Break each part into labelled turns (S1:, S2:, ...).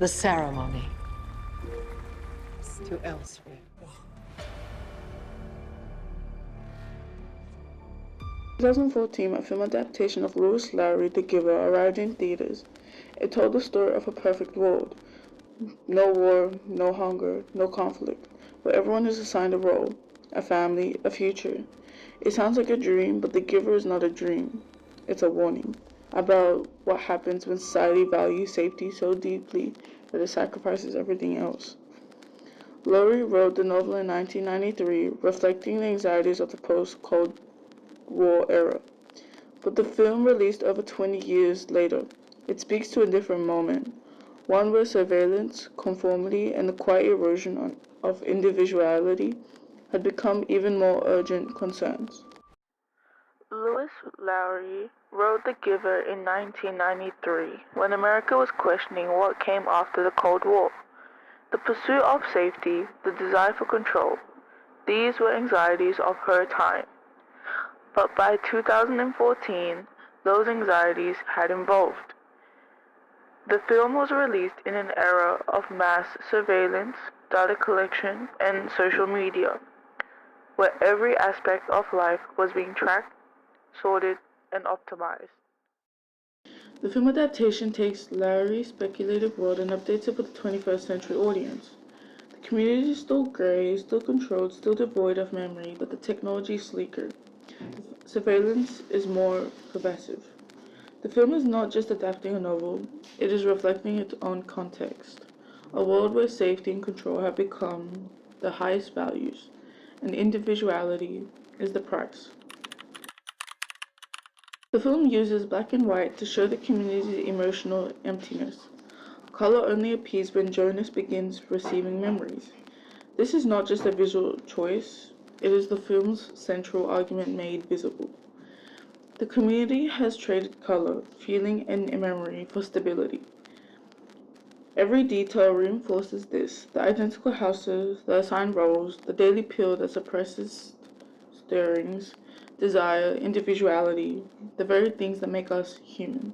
S1: The ceremony is to elsewhere.
S2: 2014, a film adaptation of Lewis Lowry, The Giver, arrived in theaters. It told the story of a perfect world. No war, no hunger, no conflict, where everyone is assigned a role, a family, a future. It sounds like a dream, but The Giver is not a dream. It's a warning about what happens when society values safety so deeply that it sacrifices everything else. Lowry wrote the novel in 1993, reflecting the anxieties of the post-Cold War era. But the film, released over 20 years later, it speaks to a different moment, one where surveillance, conformity, and the quiet erosion of individuality had become even more urgent concerns. Lewis Lowry wrote The Giver in 1993, when America was questioning what came after the Cold War. The pursuit of safety, the desire for control, these were anxieties of her time. But by 2014, those anxieties had evolved. The film was released in an era of mass surveillance, data collection, and social media, where every aspect of life was being tracked, sorted, and optimized. The film adaptation takes Larry's speculative world and updates it for the 21st century audience. The community is still gray, still controlled, still devoid of memory, but the technology is sleeker. Surveillance is more pervasive. The film is not just adapting a novel, it is reflecting its own context. A world where safety and control have become the highest values, and individuality is the price. The film uses black and white to show the community's emotional emptiness. Color only appears when Jonas begins receiving memories. This is not just a visual choice, it is the film's central argument made visible. The community has traded color, feeling, and memory for stability. Every detail reinforces this: the identical houses, the assigned roles, the daily pill that suppresses stirrings, desire, individuality, the very things that make us human.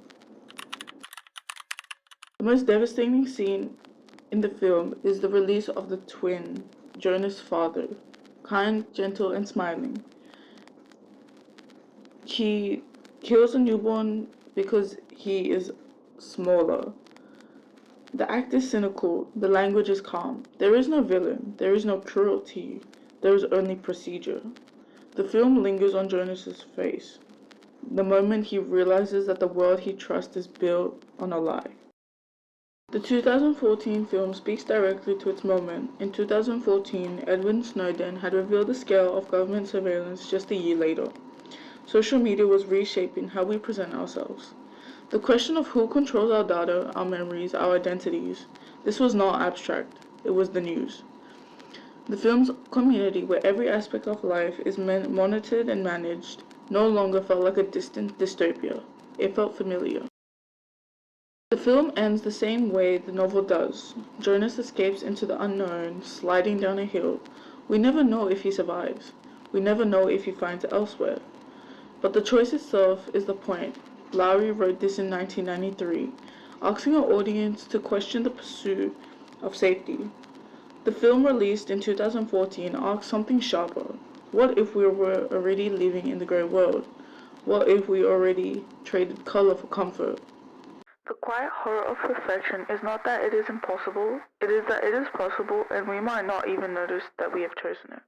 S2: The most devastating scene in the film is the release of the twin, Jonas' father, kind, gentle, and smiling. He kills a newborn because he is smaller. The act is cynical, the language is calm. There is no villain, there is no cruelty, there is only procedure. The film lingers on Jonas's face, the moment he realizes that the world he trusts is built on a lie. The 2014 film speaks directly to its moment. In 2014, Edward Snowden had revealed the scale of government surveillance just a year later. Social media was reshaping how we present ourselves. The question of who controls our data, our memories, our identities, this was not abstract, it was the news. The film's community, where every aspect of life is monitored and managed, no longer felt like a distant dystopia. It felt familiar. The film ends the same way the novel does. Jonas escapes into the unknown, sliding down a hill. We never know if he survives. We never know if he finds elsewhere. But the choice itself is the point. Lowry wrote this in 1993, asking an audience to question the pursuit of safety. The film, released in 2014, asks something sharper. What if we were already living in the grey world? What if we already traded color for comfort? The quiet horror of perfection is not that it is impossible, it is that it is possible and we might not even notice that we have chosen it.